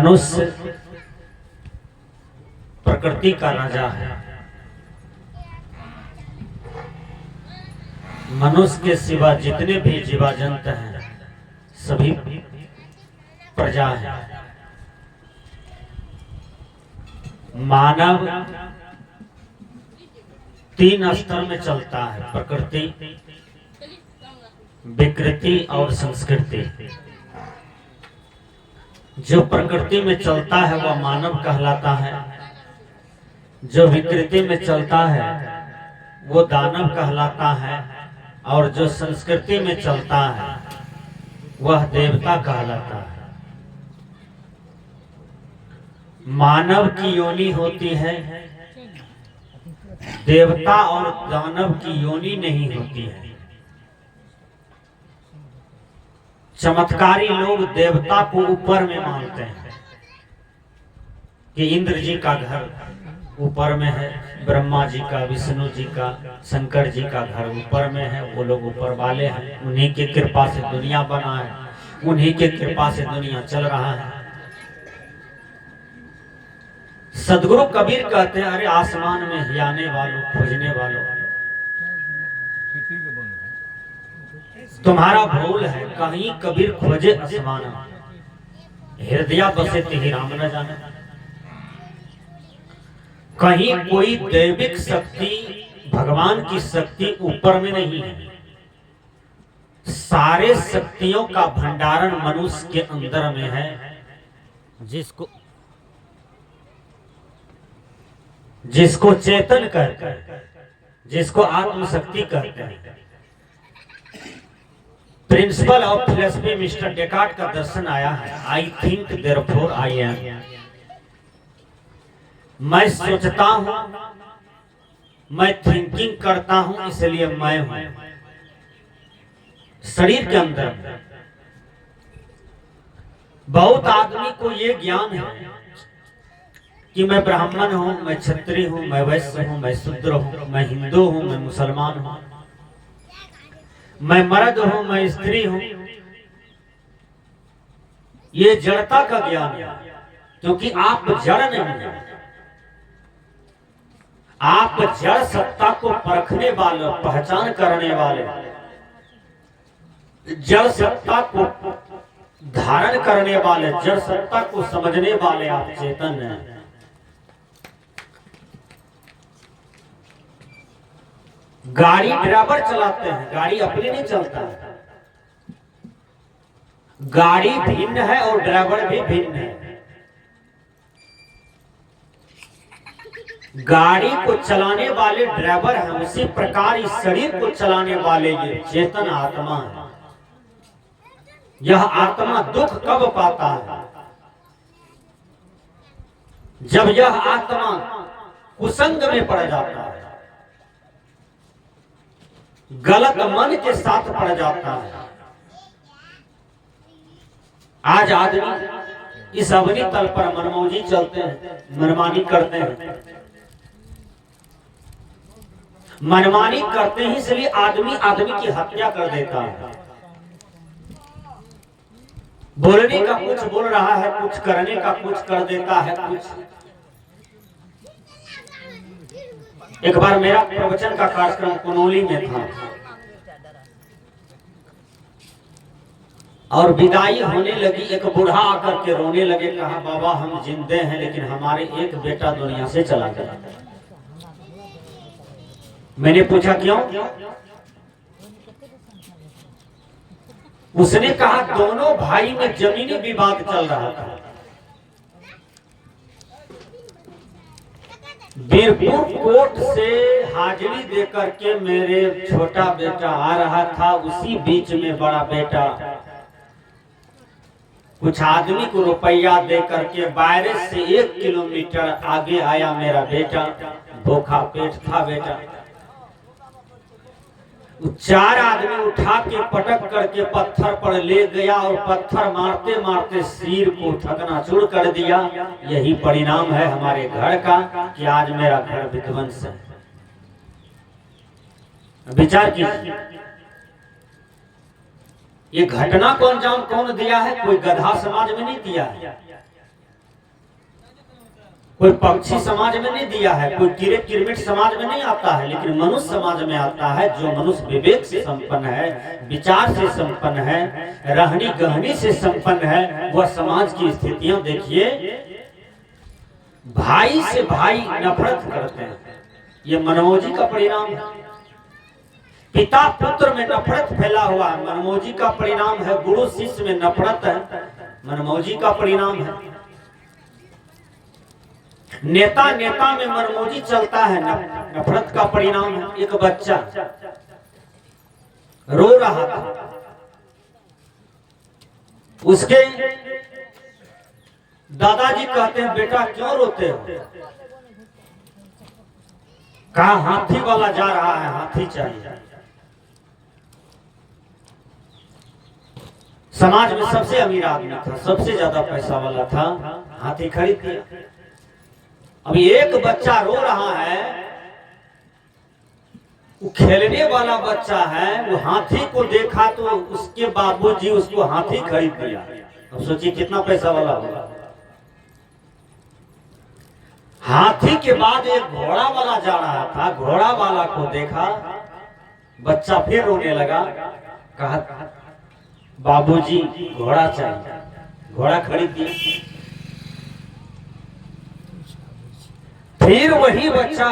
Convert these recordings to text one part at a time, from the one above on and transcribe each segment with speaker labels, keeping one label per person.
Speaker 1: मनुष्य प्रकृति का राजा है। मनुष्य के सिवा जितने भी जीवा जंतु हैं सभी प्रजा है। मानव 3 स्तर में चलता है, प्रकृति, विकृति और संस्कृति। जो प्रकृति में चलता है वह मानव कहलाता है, जो विकृति में चलता है वो दानव कहलाता है, और जो संस्कृति में चलता है वह देवता कहलाता है। मानव की योनि होती है, देवता और दानव की योनि नहीं होती है। चमत्कारी लोग देवता को ऊपर में मानते हैं कि इंद्र जी का घर ऊपर में है, ब्रह्मा जी का, विष्णु जी का, शंकर जी का घर ऊपर में है, वो लोग ऊपर वाले हैं। उन्हीं की कृपा से दुनिया बना है, उन्हीं की कृपा से दुनिया चल रहा है। सदगुरु कबीर कहते हैं, अरे आसमान में हियाने वालों, खोजने वालों, तुम्हारा भूल है, कहीं कबीर खोजे आसमान, हृदय बसे तिहि राम न जाने। कहीं कोई दैविक शक्ति, भगवान की शक्ति ऊपर में नहीं है। सारे शक्तियों का भंडारण मनुष्य के अंदर में है, जिसको चेतन कहते हैं, जिसको आत्मशक्ति कहते हैं। Principle of philosophy mister Descartes का दर्शन आया है, I think therefore I am. मैं सोचता हूं, मैं थिंकिंग करता हूं, इसलिए मैं हूं। शरीर के अंदर बहुत आदमी को ये ज्ञान है कि मैं ब्राह्मण हूं, मैं क्षत्रिय हूं, मैं वैश्य हूं, मैं शूद्र हूं, मैं हिंदू हूं, मैं मुसलमान हूं, मैं मर्द हूं, मैं स्त्री हूं। ये जड़ता का ज्ञान है, क्योंकि आप जड़ नहीं हैं। आप जड़ सत्ता को परखने वाले, पहचान करने वाले, जड़ सत्ता को धारण करने वाले, जड़ सत्ता को समझने वाले आप चेतन हैं। गाड़ी ड्राइवर चलाते हैं, गाड़ी अपनी नहीं चलता है। गाड़ी भिन्न है और ड्राइवर भी भिन्न है। गाड़ी को चलाने वाले ड्राइवर हैं, उसी प्रकार इस शरीर को चलाने वाले ये चेतन आत्मा है। यह आत्मा दुख कब पाता है? जब यह आत्मा कुसंग में पड़ जाता है, गलत मन के साथ पड़ जाता है। आज आदमी इस अवनी तल पर मनमौजी चलते हैं, मनमानी करते हैं। मनमानी करते ही इसलिए आदमी आदमी की हत्या कर देता है। बोलने का कुछ बोल रहा है, कुछ करने का कुछ कर देता है, कुछ। एक बार मेरा प्रवचन का कार्यक्रम कुनौली में था और विदाई होने लगी। एक बूढ़ा आकर के रोने लगे, कहा बाबा हम जिंदे हैं लेकिन हमारे एक बेटा दुनिया से चला गया। मैंने पूछा क्यों? उसने कहा दोनों भाई में जमीनी विवाद चल रहा था। बीरपुर कोर्ट से हाजिरी देकर के मेरे छोटा बेटा आ रहा था, उसी बीच में बड़ा बेटा कुछ आदमी को रुपया दे करके बैरेज से 1 किलोमीटर आगे आया। मेरा बेटा भूखा पेट था बेटा। 4 आदमी उठा के पटक करके पत्थर पर ले गया और पत्थर मारते मारते सिर को ठकनाचूर कर दिया। यही परिणाम है हमारे घर का कि आज मेरा घर विध्वंस है। विचार कीजिए, ये घटना को अंजाम कौन दिया है? कोई गधा समाज में नहीं दिया है। कोई पक्षी समाज में नहीं दिया है, कोई कीड़े कीर्मिट समाज में नहीं आता है, लेकिन मनुष्य समाज में आता है। जो मनुष्य विवेक से संपन्न है, विचार से संपन्न है, रहनी गहनी से संपन्न है, वह समाज की स्थितियां देखिए, भाई से भाई नफरत करते हैं। ये मनमोजी का परिणाम है। पिता पुत्र में नफरत फैला हुआ है, मनमोजी का परिणाम है। गुरु शिष्य में नफरत है, मनमोजी का परिणाम है। नेता नेता में मनमोजी चलता है, नफरत का परिणाम है। एक बच्चा रो रहा था, उसके दादाजी कहते हैं, बेटा क्यों रोते हो? कहा हाथी वाला जा रहा है, हाथी चाहिए। समाज में सबसे अमीर आदमी था, सबसे ज्यादा पैसा वाला था, हाथी खरीद दिया। अभी एक बच्चा रो रहा है, वो खेलने वाला बच्चा है, वो हाथी को देखा तो उसके बाबूजी उसको हाथी खरीद दिया। अब सोचिए कितना पैसा वाला होगा। हाथी के बाद एक घोड़ा वाला जा रहा था, घोड़ा वाला को देखा, बच्चा फिर रोने लगा। कहा बाबूजी घोड़ा चाहिए, घोड़ा खरीद दिया। फिर वही बच्चा,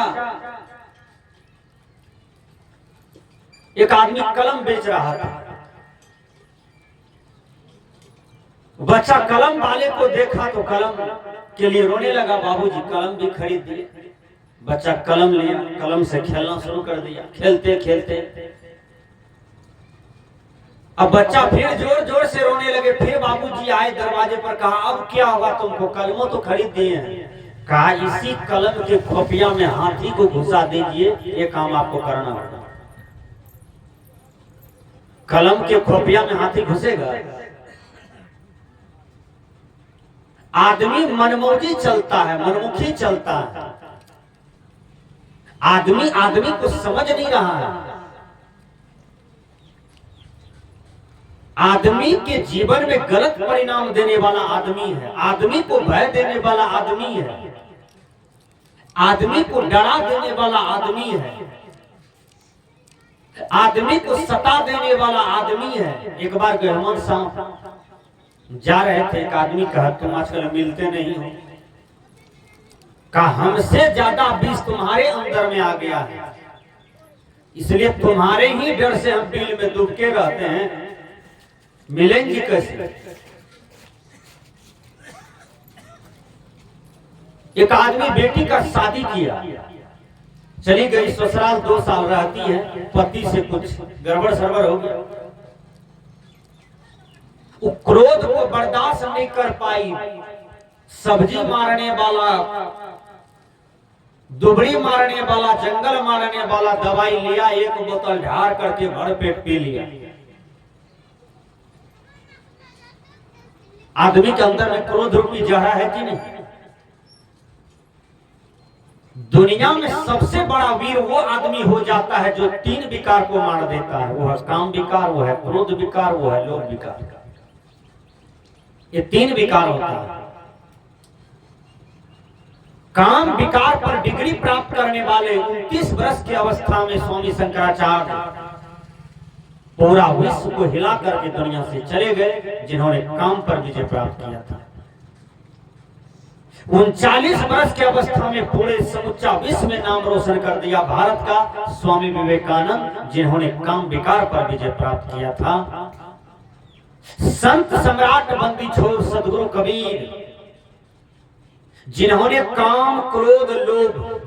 Speaker 1: एक आदमी कलम बेच रहा था, बच्चा कलम वाले को देखा तो कलम के लिए रोने लगा। बाबूजी कलम भी खरीद दिए। बच्चा कलम लिया, कलम से खेलना शुरू कर दिया। खेलते खेलते अब बच्चा फिर जोर जोर से रोने लगे। फिर बाबूजी आए दरवाजे पर, कहा अब क्या हुआ तुमको? कलमों तो खरीद दिए हैं। कहा इसी कलम के खोपिया में हाथी को घुसा दीजिए, ये काम आपको करना होगा। कलम के खोपिया में हाथी घुसेगा? आदमी मनमोजी चलता है, मनमुखी चलता है। आदमी आदमी को समझ नहीं रहा है। आदमी के जीवन में गलत परिणाम देने वाला आदमी है, आदमी को भय देने वाला आदमी है, आदमी को डरा देने वाला आदमी है, आदमी को सता देने वाला आदमी है। एक बार गहमन साहब जा रहे थे, एक आदमी कहा तुम आजकल मिलते नहीं हो, कहा हमसे ज्यादा विष तुम्हारे अंदर में आ गया है, इसलिए तुम्हारे ही डर से हम बिल में डूब के रहते हैं, मिलेंगे कैसे? एक आदमी बेटी का शादी किया, चली गई ससुराल, 2 साल रहती है, पति से कुछ गड़बड़ सड़बड़ हो गया। वो क्रोध को बर्दाश्त नहीं कर पाई, सब्जी मारने वाला, दुबड़ी मारने वाला, जंगल मारने वाला दवाई लिया, 1 बोतल झाड़ करके भर पेट पी लिया। आदमी के अंदर में क्रोध रूपी जहरा है कि नहीं? दुनिया में सबसे बड़ा वीर वो आदमी हो जाता है जो 3 विकार को मार देता है। वो है काम विकार, वो है क्रोध विकार, वो है लोभ विकार। ये 3 विकार होता है। काम विकार पर डिग्री प्राप्त करने वाले 29 वर्ष की अवस्था में स्वामी शंकराचार्य पूरा विश्व को हिला करके दुनिया से चले गए, जिन्होंने काम पर विजय प्राप्त किया था। 39 वर्ष की अवस्था में पूरे समूचा विश्व में नाम रोशन कर दिया भारत का स्वामी विवेकानंद, जिन्होंने काम विकार पर विजय प्राप्त किया था। संत सम्राट बंदी छोड़ सदगुरु कबीर, जिन्होंने काम क्रोध लोभ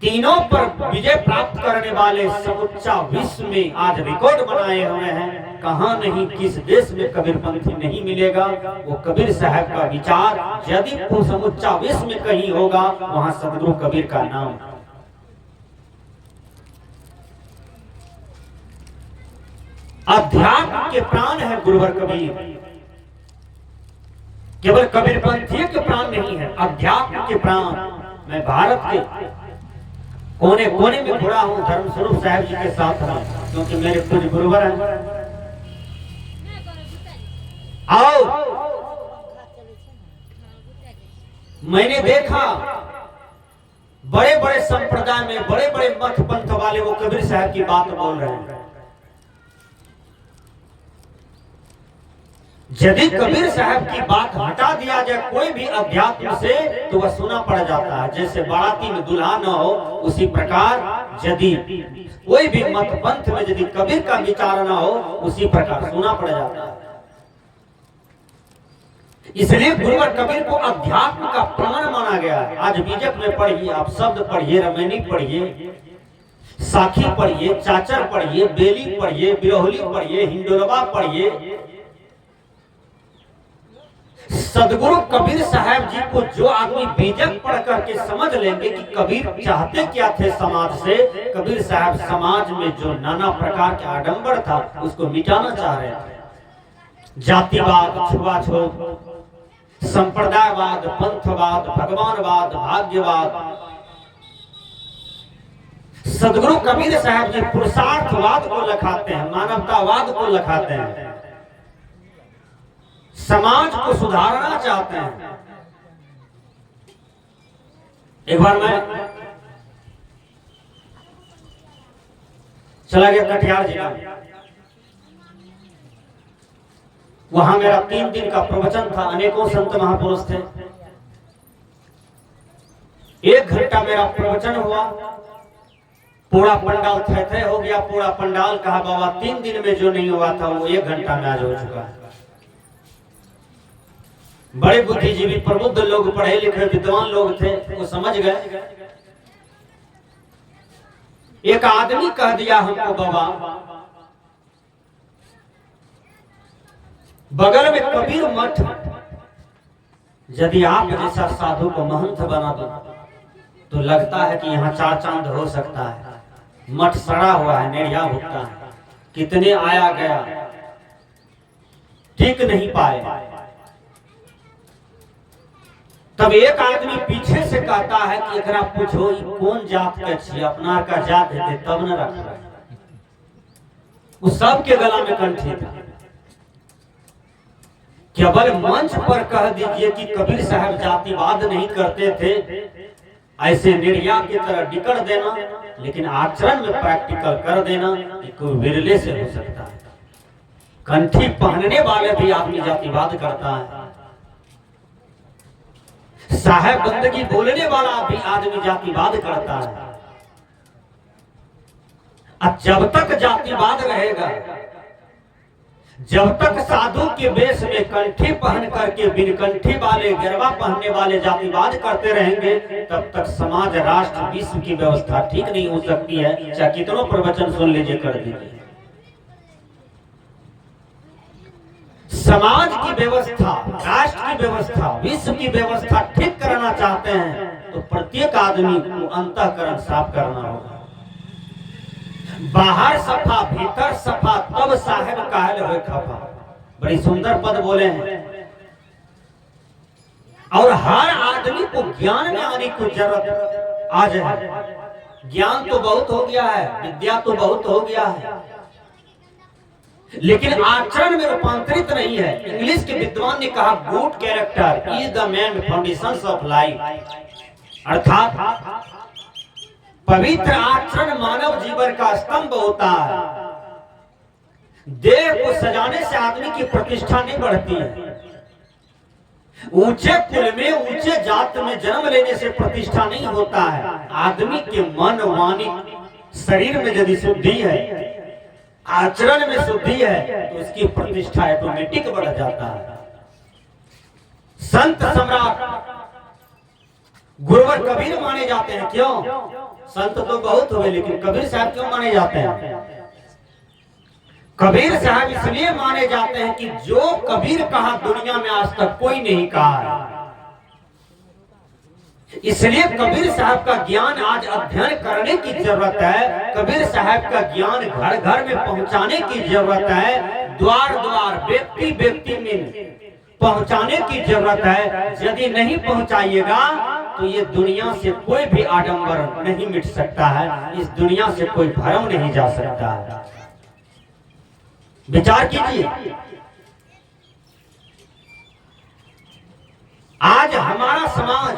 Speaker 1: तीनों पर विजय प्राप्त करने वाले समूचा विश्व में आज रिकॉर्ड बनाए हुए हैं। कहां नहीं, किस देश में कबीरपंथी नहीं मिलेगा। वो कबीर साहब का विचार यदि समूचा विश्व में कहीं होगा, वहां सदगुरु कबीर का नाम। अध्यात्म के प्राण है गुरुवर कबीर, केवल कबीरपंथी के प्राण नहीं है, अध्यात्म के प्राण। मैं भारत के कोने कोने में घुरा हूं, धर्म स्वरूप साहब जी के साथ हूं, क्योंकि मेरे कुछ गुरुवर हैं। आओ मैंने देखा बड़े बड़े संप्रदाय में बड़े बड़े मठ पंथ वाले वो कबीर साहब की बात बोल रहे हैं। यदि कबीर साहब की बात हटा दिया जाए कोई भी अध्यात्म से तो वह सुना पड़ जाता है। जैसे बाराती में दुल्हा न हो, उसी प्रकार यदि कोई भी मत पंथ में यदि कबीर का विचार न हो, उसी प्रकार सुना पड़ जाता है। इसलिए गुरुवर कबीर को अध्यात्म का प्राण माना गया है। आज बीजक में पढ़िए, आप शब्द पढ़िए, रमैनी पढ़िए, साखी पढ़िए, चाचर पढ़िए, बेली पढ़िए, बिरहोली पढ़िए, हिंडोलवा पढ़िए। सदगुरु कबीर साहब जी को जो आदमी बीजक पढ़ करके समझ लेंगे कि कबीर चाहते क्या थे समाज से, कबीर साहब समाज में जो नाना प्रकार के आडंबर था उसको मिटाना चाह रहे थे। जातिवाद, छुआछूत, संप्रदायवाद, पंथवाद, भगवानवाद, भाग्यवाद। सदगुरु कबीर साहब जी पुरुषार्थवाद को लखाते हैं, मानवतावाद को लखाते हैं, समाज को सुधारना चाहते हैं। एक बार मैं चला गया कटिहार जिला, वहां मेरा 3 दिन का प्रवचन था। अनेकों संत महापुरुष थे। 1 घंटा मेरा प्रवचन हुआ। पूरा पंडाल थे हो गया। पूरा पंडाल कहा बाबा 3 दिन में जो नहीं हुआ था वो 1 घंटा में आज हो चुका है। बड़े बुद्धिजीवी प्रबुद्ध लोग, पढ़े लिखे विद्वान लोग थे, वो समझ गए। एक आदमी कह दिया हमको बाबा बगल में कबीर मठ, यदि आप जैसा साधु को महंत बना दो तो लगता है कि यहाँ 4 चांद हो सकता है। मठ सड़ा हुआ है, नेड़िया होता है, कितने आया गया, ठीक नहीं पाए। तब एक आदमी पीछे से कहता है कि एकरा पूछो कौन जात के छी, अपना का जात है तब न रख। उस सब के गला में कंठी था। केवल मंच पर कह दीजिए कि कबीर साहब जातिवाद नहीं करते थे, ऐसे निर्या की तरह डिकड़ देना, लेकिन आचरण में प्रैक्टिकल कर देना कोई विरले से हो सकता है। कंठी पहनने वाले भी आदमी जातिवाद करता है। साहेब बंदगी बोलने वाला भी आदमी जातिवाद करता है। अब जब तक जातिवाद रहेगा, जब तक साधु के वेश में कंठी पहन करके बिन कंठी वाले, गरबा पहनने वाले जातिवाद करते रहेंगे, तब तक समाज, राष्ट्र, विश्व की व्यवस्था ठीक नहीं हो सकती है। चाहे कितनों प्रवचन सुन लीजिए, कर दीजिए। समाज की व्यवस्था, राष्ट्र की व्यवस्था, विश्व की व्यवस्था ठीक करना चाहते हैं तो प्रत्येक आदमी को अंतःकरण साफ करना होगा। बाहर सफा भीतर सफा, तब साहेब काहल होए खफा। बड़ी सुंदर पद बोले हैं। और हर आदमी को ज्ञान में आने की जरूरत आज है। ज्ञान तो बहुत हो गया है, विद्या तो बहुत हो गया है, लेकिन आचरण में रूपांतरित नहीं है। इंग्लिश के विद्वान ने कहा good character is the main foundation of life. अर्थात पवित्र आचरण मानव जीवन का स्तंभ होता है। देह को सजाने से आदमी की प्रतिष्ठा नहीं बढ़ती है। ऊंचे कुल में, ऊंचे जात में जन्म लेने से प्रतिष्ठा नहीं होता है। आदमी के मन, वाणी, शरीर में यदि शुद्धि है, आचरण में शुद्धि है, तो उसकी प्रतिष्ठा ऑटोमेटिक बढ़ जाता है। संत सम्राट गुरुवर कबीर माने जाते हैं। क्यों? संत तो बहुत हुए, लेकिन कबीर साहब क्यों माने जाते हैं? कबीर साहब इसलिए माने जाते हैं कि जो कबीर कहा दुनिया में आज तक कोई नहीं कहा है। इसलिए कबीर साहब का ज्ञान आज अध्ययन करने की जरूरत है। कबीर साहब का ज्ञान घर घर में पहुंचाने की जरूरत है। द्वार द्वार, व्यक्ति व्यक्ति में पहुंचाने की जरूरत है। यदि नहीं पहुंचाइएगा तो ये दुनिया से कोई भी आडंबर नहीं मिट सकता है। इस दुनिया से कोई भरम नहीं जा सकता है। विचार कीजिए, आज हमारा समाज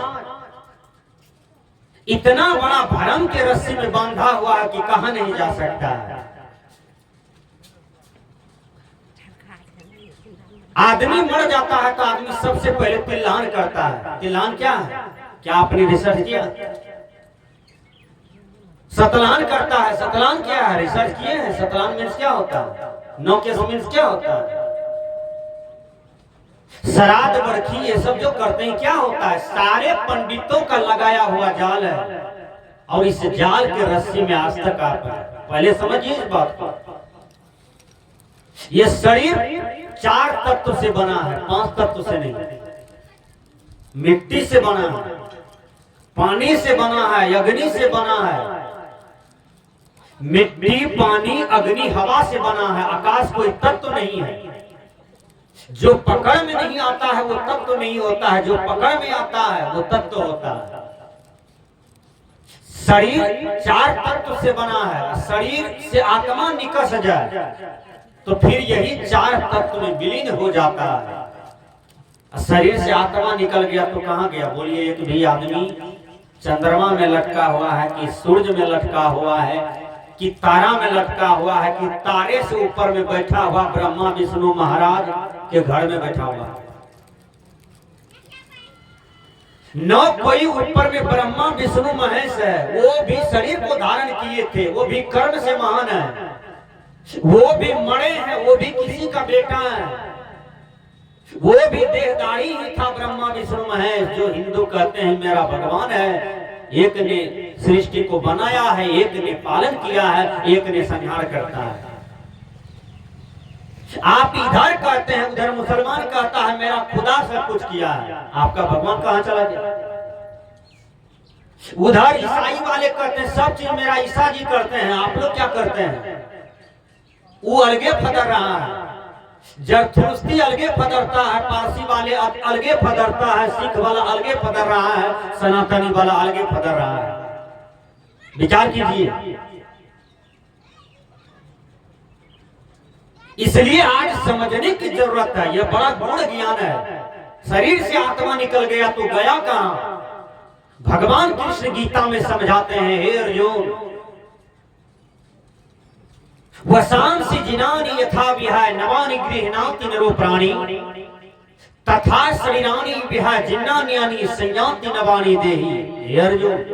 Speaker 1: इतना बड़ा भरम के रस्सी में बांधा हुआ है कि कहां नहीं जा सकता है। आदमी मर जाता है तो आदमी सबसे पहले तिल्लान करता है। तिल्लान क्या है? क्या आपने रिसर्च किया? सतलान करता है। सतलान क्या है? रिसर्च किए हैं? सतलान मीन्स क्या होता है? नो केस मीन्स क्या होता है? श्राद्ध बरखी ये सब जो करते हैं क्या होता है? सारे पंडितों का लगाया हुआ जाल है और इस जाल के रस्सी में आज तक आप है। पहले समझिए इस बात को। ये शरीर 4 तत्व से बना है, 5 तत्व से नहीं। मिट्टी से बना है, पानी से बना है, अग्नि से बना है। मिट्टी, पानी, अग्नि, हवा से बना है। आकाश कोई तत्व नहीं है। जो पकड़ में नहीं आता है वो तत्व नहीं होता है, जो पकड़ में आता है वो तत्व होता है। शरीर 4 तत्व से बना है। शरीर से आत्मा निकस जाए तो फिर यही 4 तत्व में विलीन हो जाता है। शरीर से आत्मा निकल गया तो कहां गया? बोलिए। एक भी आदमी चंद्रमा में लटका हुआ है कि सूरज में लटका हुआ है कि तारा में लटका हुआ है कि तारे से ऊपर में बैठा हुआ ब्रह्मा विष्णु महाराज के घर में बैठा हुआ है। न कोई ऊपर में ब्रह्मा विष्णु महेश है, वो भी शरीर को धारण किए थे, वो भी कर्म से महान है, वो भी मरे हैं, वो भी किसी का बेटा है, वो भी देहदारी ही था ब्रह्मा विष्णु महेश। जो हिंदू कहते हैं मेरा भगवान है, एक ने सृष्टि को बनाया है, एक ने पालन किया है, एक ने संहार करता है। आप इधर कहते हैं, उधर मुसलमान कहता है मेरा खुदा सब कुछ किया है। आपका भगवान कहां चला गया? उधर ईसाई वाले कहते हैं सब चीज मेरा ईसा जी करते हैं। आप लोग क्या करते हैं? वो अलगे फदर रहा है। जरथुस्ती अलगे फदरता है, पारसी वाले अलगे फदरता है, सिख वाला अलगे फदर रहा है, सनातनी वाला अलगे फदर रहा है। विचार कीजिए। इसलिए आज समझने की जरूरत है। यह बड़ा गूढ़ ज्ञान है। शरीर से आत्मा निकल गया तो गया कहां? भगवान कृष्ण गीता में समझाते हैं, हे अर्जुन वसांसि जिनानि यथा विहाय नवानि गृह्णाति नरो प्राणी तथा शरीरानि विहाय जिन्नान्यानि संयाति नवानि देहि। हे अर्जुन,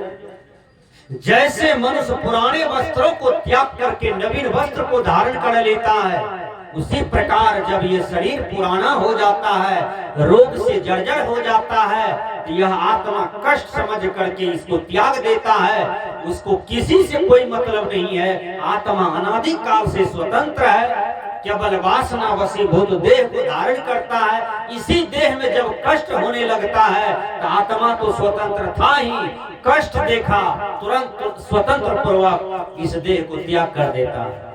Speaker 1: जैसे मनुष्य पुराने वस्त्रों को त्याग करके नवीन वस्त्र को धारण कर लेता है, उसी प्रकार जब ये शरीर पुराना हो जाता है, रोग से जर्जर हो जाता है, तो यह आत्मा कष्ट समझ करके इसको त्याग देता है। उसको किसी से कोई मतलब नहीं है। आत्मा अनादि काल से स्वतंत्र है, केवल वासना वशीभूत देह को धारण करता है। इसी देह में जब कष्ट होने लगता है तो आत्मा तो स्वतंत्र था ही, कष्ट देखा तुरंत स्वतंत्र पूर्वक इस देह को त्याग कर देता है।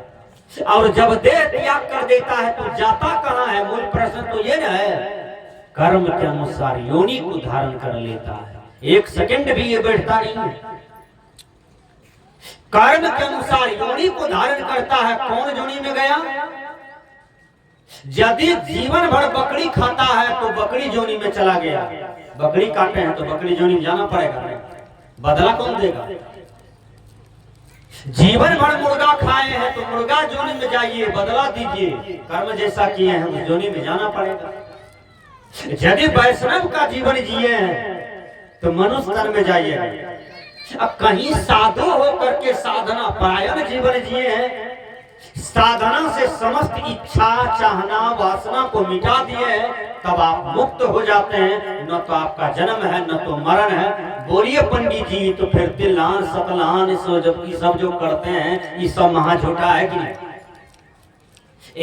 Speaker 1: और जब देह त्याग कर देता है तो जाता कहां है? मूल प्रश्न तो ये न है। कर्म के अनुसार योनि को धारण कर लेता है। 1 सेकंड भी ये बैठता नहीं है। कर्म के अनुसार योनि को धारण करता है। कौन योनि में गया? यदि जीवन भर बकरी खाता है तो बकरी योनि में चला गया। बकरी काटे हैं तो बकरी योनि में जाना पड़ेगा। बदला कौन देगा? जीवन भर मुर्गा खाए हैं तो मुर्गा जोनी में जाइए, बदला दीजिए। कर्म जैसा किए हैं उस जोनी में जाना पड़ेगा। यदि वैष्णव का जीवन जिए हैं तो मनुष्य तन में जाइए। अब कहीं साधु होकर के साधना परायण जीवन जिए हैं, साधना से समस्त इच्छा चाहना वासना को मिटा दिए हैं, तब आप मुक्त हो जाते हैं। न तो आपका जन्म है न तो मरण है। बोलिए पंडित जी, तो फिर तिल्लान सतलान सब जो करते हैं ये सब महा झूठा है कि नहीं?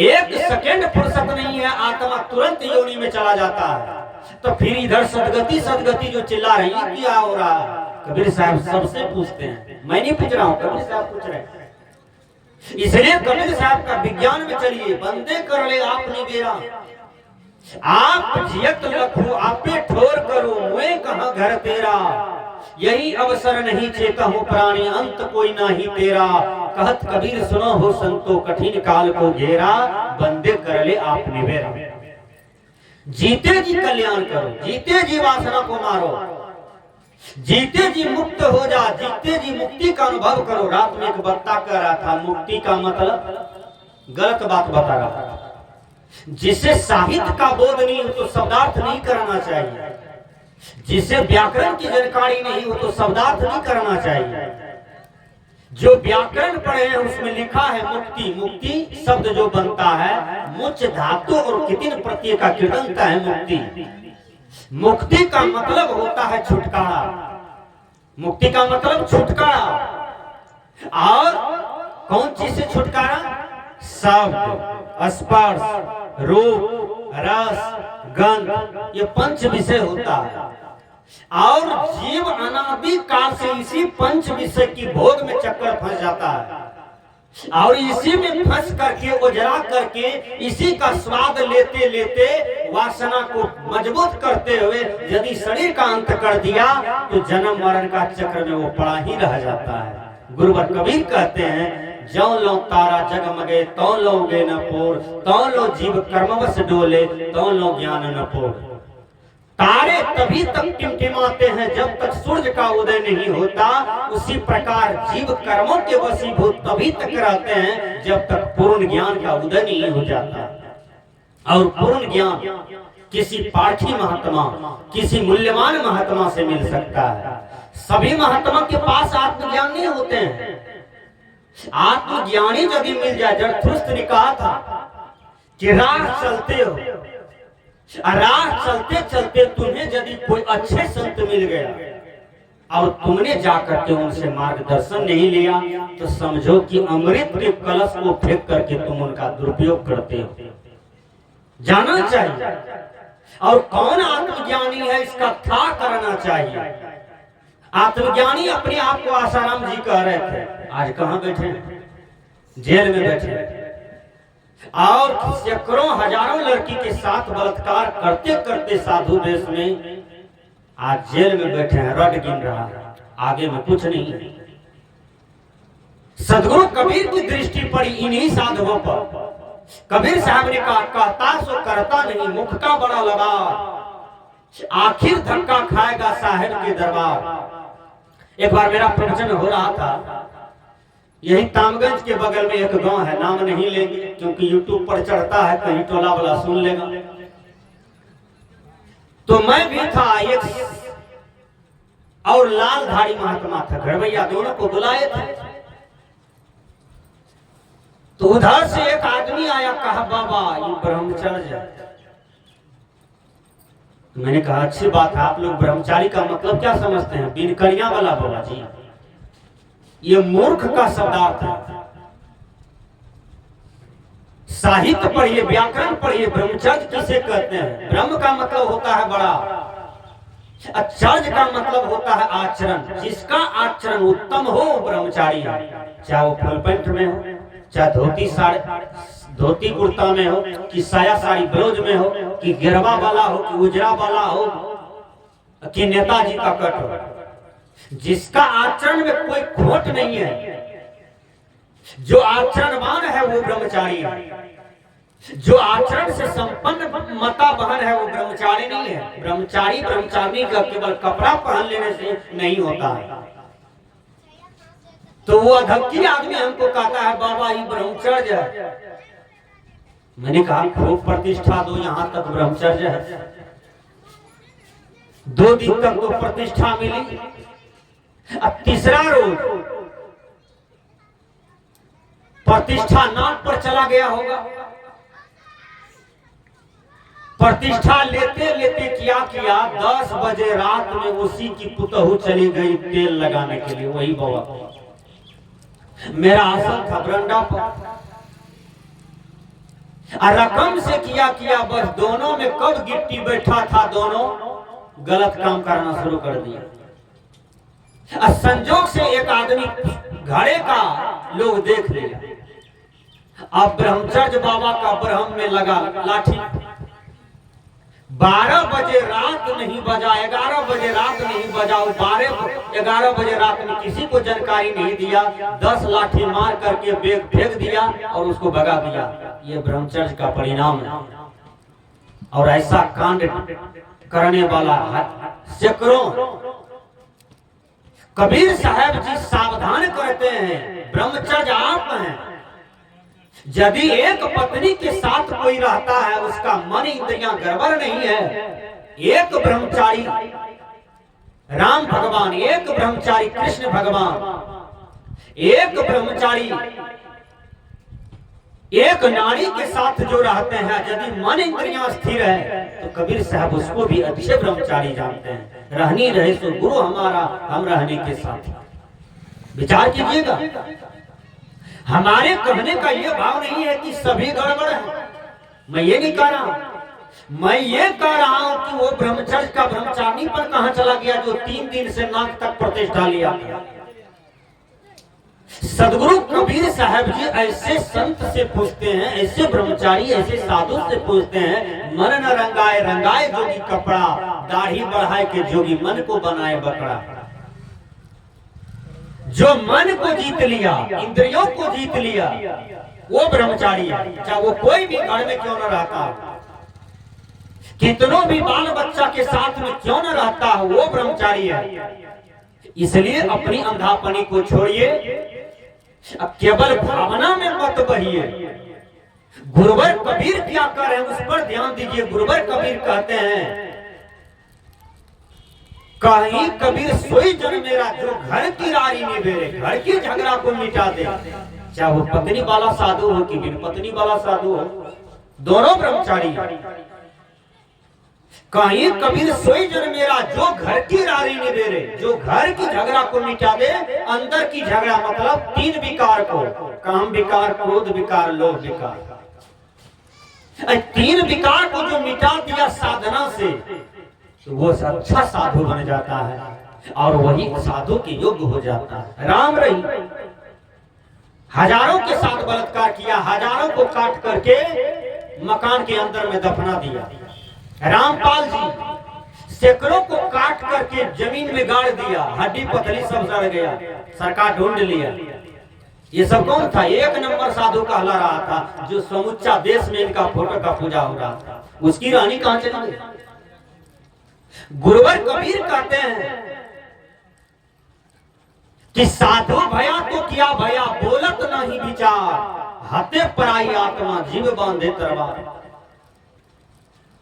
Speaker 1: 1 सेकंड फुर्सत नहीं है, आत्मा तुरंत योनि में चला जाता है। तो फिर इधर सदगति जो चिल्ला रही है, क्या हो रहा है? कबीर साहब सबसे पूछते हैं, मैं नहीं पूछ रहा हूँ, कबीर साहब पूछ रहे हैं। इसलिए कबीर साहब का विज्ञान में चलिए। बंदे कर ले आपने बेरा, आप जियत लखू आपे ठोर करो, मुए कहां घर तेरा। यही अवसर नहीं चेता हूँ प्राणी, अंत कोई ना ही तेरा। कहत कबीर सुनो हो संतो, कठिन काल को घेरा, बंदे कर ले आपने बेरा। जीते जी कल्याण करो, जीते जी वासना को मारो, जीते जी मुक्त हो जा, जीते जी मुक्ति का अनुभव करो। रात में एक वक्ता कह रहा था मुक्ति का मतलब, गलत बात बता रहा था। जिसे साहित्य का बोध नहीं हो तो शब्दार्थ नहीं करना चाहिए, जिसे व्याकरण की जानकारी नहीं हो तो शब्दार्थ नहीं करना चाहिए। जो व्याकरण पढ़े हैं उसमें लिखा है मुक्ति, मुक्ति शब्द जो बनता है मुच धातु और कितिन प्रत्यय का कृदंत है मुक्ति। मुक्ति का मतलब होता है छुटकारा, मुक्ति का मतलब छुटकारा। और कौन चीज से छुटकारा? शब्द, स्पर्श, रूप, रस, गंध, ये पंच विषय होता है। और जीव अनादि काल से इसी पंच विषय की भोग में चक्कर फंस जाता है, और इसी में फंस करके उजरा करके इसी का स्वाद लेते लेते वासना को मजबूत करते हुए यदि शरीर का अंत कर दिया तो जन्म मरण का चक्र में वो पड़ा ही रह जाता है। गुरुवर कबीर कहते हैं जौ लो तारा जगमगे तौ लोगे न पोर, तौ लो जीव कर्मवश डोले तौ लो ज्ञान न पोर। तारे तभी तक टिमटिमाते हैं जब तक सूर्य का उदय नहीं होता, उसी प्रकार जीव कर्मों के वशीभूत तभी तक रहते हैं जब तक पूर्ण ज्ञान का उदय नहीं हो जाता। और पूर्ण ज्ञान किसी पार्थी महात्मा, किसी मूल्यवान महात्मा से मिल सकता है। सभी महात्मा के पास आत्मज्ञान नहीं होते हैं। आत्मज्ञानी यदि मिल जाए, जरथुस्त्र ने कहा था कि राह चलते हो, राह चलते चलते तुम्हें यदि कोई अच्छे संत मिल गया और तुमने जाकर के उनसे मार्गदर्शन नहीं लिया तो समझो कि अमृत के कलश को फेंक करके तुम उनका दुरुपयोग करते हो। जाना चाहिए और कौन आत्मज्ञानी है इसका था करना चाहिए। आत्मज्ञानी अपने आप को आसाराम जी कह रहे थे, आज कहाँ बैठे? जेल में बैठे, और सैकड़ों हजारों लड़की के साथ बलात्कार करते करते साधु वेश में आज जेल में बैठे हैं, रट गिन रहा है, आगे में कुछ नहीं। सदगुरु कबीर की दृष्टि पड़ी इन्हीं साधुओं पर। कबीर साहब ने कहा कहता सो करता नहीं, मुख का बड़ा लगा, आखिर धक्का खाएगा साहिब के दरबार। एक बार मेरा प्रवचन हो रहा था, यही तामगंज के बगल में एक गांव है, नाम नहीं लेंगे क्योंकि यूट्यूब पर चढ़ता है, कहीं टोला वाला सुन लेगा। तो मैं भी था, एक और लाल धारी महात्मा था, घरवैया, दोनों को बुलाए थे। तो उधर से एक आदमी आया, कहा बाबा ये ब्रह्मचर्य। मैंने कहा अच्छी बात है, आप लोग ब्रह्मचारी का मतलब क्या समझते हैं? बिनकरिया वाला बाबा जी, ये मूर्ख का शब्दार्थ है। साहित्य पढ़िए, व्याकरण पढ़िए, ब्रह्मचर्य किसे कहते हैं? ब्रह्म का मतलब होता है बड़ा, आचर्य का मतलब होता है आचरण। जिसका आचरण उत्तम हो वो ब्रह्मचारी है, चाहे वो फुल पैंट में हो, चाहे धोती कुर्ता में हो, कि साया साड़ी ब्लाउज में हो, कि गिरवा वाला हो, कि उजरा वाला हो, कि नेताजी का कट हो। जिसका आचरण में कोई खोट नहीं है, जो आचरणवान है वो ब्रह्मचारी है। जो आचरण से संपन्न मता बहन है वो ब्रह्मचारी नहीं है। ब्रह्मचारी ब्रह्मचारी का केवल कपड़ा पहन लेने से नहीं होता है। तो वो अधक्की आदमी हमको कहता है बाबा ये ब्रह्मचर्य है। मैंने कहा खूब प्रतिष्ठा दो, यहां तक ब्रह्मचर्य है। 2 दिन तक तो प्रतिष्ठा मिली, अब तीसरा रोज प्रतिष्ठा नाक पर चला गया होगा। प्रतिष्ठा लेते लेते क्या किया, 10 बजे रात में उसी की पुतहू चली गई तेल लगाने के लिए। वही बाबा, मेरा आसन था बरंडा पर, रकम से किया बस दोनों में कब गिट्टी बैठा था, दोनों गलत काम करना शुरू कर दिया। संजोग से एक आदमी घड़े का लोग देख लिया। अब ब्रह्मचर्य बाबा का ब्रह्म में लगा लाठी। 12 बजे रात नहीं बजा, 11 बजे रात नहीं बजा, 11 बजे रात में किसी को जानकारी नहीं दिया, 10 लाठी मार करके बेग फेंक दिया और उसको भगा दिया। ये ब्रह्मचर्य का परिणाम है। और ऐसा कांड करने वाला सैकड़ों। कबीर साहब जी सावधान करते हैं, ब्रह्मचर्य आप हैं। यदि एक पत्नी के साथ कोई रहता है, उसका मन इंद्रियां गड़बड़ नहीं है। एक ब्रह्मचारी राम भगवान, एक ब्रह्मचारी कृष्ण भगवान, एक ब्रह्मचारी एक नारी के साथ जो रहते हैं, यदि मन इंद्रियां स्थिर है तो कबीर साहब उसको भी अच्छे ब्रह्मचारी जानते हैं। रहनी रहे सो गुरु हमारा, हम रहने के साथ। विचार कीजिएगा, हमारे कहने का ये भाव नहीं है कि सभी गड़बड़ है। मैं ये नहीं कह रहा, मैं ये कह रहा हूं कि वो ब्रह्मचर्य का ब्रह्मचारिणी पर कहां चला गया जो 3 दिन से नाक तक प्रतिष्ठा लिया था। सदगुरु कबीर साहब जी ऐसे संत से पूछते हैं, ऐसे ब्रह्मचारी ऐसे साधु से पूछते हैं, मन न रंगाए रंगाए जोगी कपड़ा, दाढ़ी बढ़ाए के जोगी मन को बनाए बकरा। जो मन को जीत लिया, इंद्रियों को जीत लिया, वो ब्रह्मचारी है। चाहे वो कोई भी घर में क्यों न रहता, कितनों भी बाल बच्चा के साथ में क्यों न रहता हो, वो ब्रह्मचारी है। इसलिए अपनी अंधापनी को छोड़िए, अब केवल भावना में मत बहिए। गुरुवर कबीर क्या कर रहे हैं उस पर ध्यान दीजिए। गुरुवर कबीर कहते हैं, कहीं कबीर सोई जन मेरा जो घर की रारी निभेरे, घर की झगड़ा को मिटा दे। चाहे वो पत्नी वाला साधु हो कि बिन पत्नी वाला साधु हो, दोनों ब्रह्मचारी। कहीं कबीर सोई जन मेरा जो घर की रारी निभेरे, जो घर की झगड़ा को मिटा दे। अंदर की झगड़ा मतलब 3 विकार को, काम विकार, क्रोध विकार, लोभ विकार, 3 विकार को जो मिटा दिया साधना से, तो वो अच्छा साधु बन जाता है और वही साधु के योग्य हो जाता है। राम रही हजारों के साथ बलात्कार किया, हजारों को काट करके मकान के अंदर में दफना दिया। रामपाल जी सैकड़ों को काट करके जमीन में गाड़ दिया, हड्डी पतली सब सड़ गया, सरकार ढूंढ लिया। ये सब कौन था? 1 नंबर साधु कहला रहा था, जो समूचा देश में इनका फोटो का पूजा हो रहा था। उसकी रानी कहां चली गई? गुरुवर कबीर कहते हैं कि साधु भया तो क्या भया, बोलत नहीं विचार, हते पराई आत्मा जीव बांधे तरवार।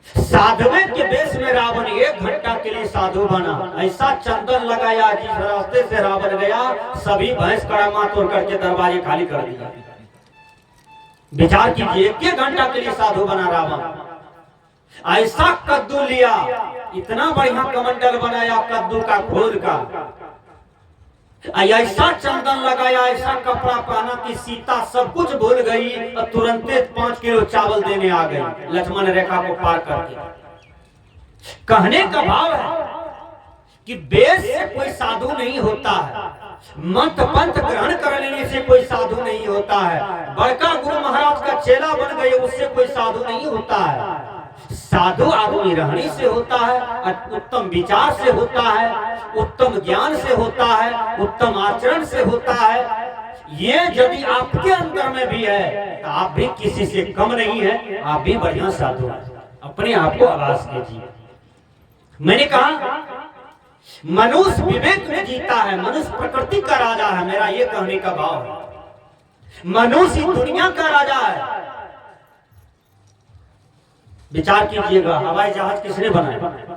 Speaker 1: साधुए के देश में रावण 1 घंटा के लिए साधु बना, ऐसा चंदन लगाया जिस रास्ते से रावण गया सभी भैंस कड़मा तोड़ करके दरवाजे खाली कर दिया। विचार कीजिए, 1 घंटा के लिए साधु बना रावण। ऐसा कद्दू लिया, इतना बढ़िया कमंडल बनाया कद्दू का खोल का, ऐसा चंदन लगाया, ऐसा कपड़ा पहना कि सीता सब कुछ भूल गई और तुरंत 5 किलो चावल देने आ गई लक्ष्मण रेखा को पार करके। कहने का भाव है कि वेद से कोई साधु नहीं होता है, मंत्र पंथ ग्रहण कर लेने से कोई साधु नहीं होता है, बड़का गुरु महाराज का चेला बन गए उससे कोई साधु नहीं होता है। साधु आदमी रहने से होता है, उत्तम विचार से होता है, उत्तम ज्ञान से होता है, उत्तम आचरण से होता है। ये यदि आपके अंदर में भी है तो आप भी किसी से कम नहीं है, आप भी बढ़िया साधु हैं। अपने आप को आवाज कीजिए। मैंने कहा मनुष्य विवेक में जीता है, मनुष्य प्रकृति का राजा है। मेरा ये कहने का भाव है, मनुष्य दुनिया का राजा है। विचार कीजिएगा, हवाई जहाज किसने बनाया?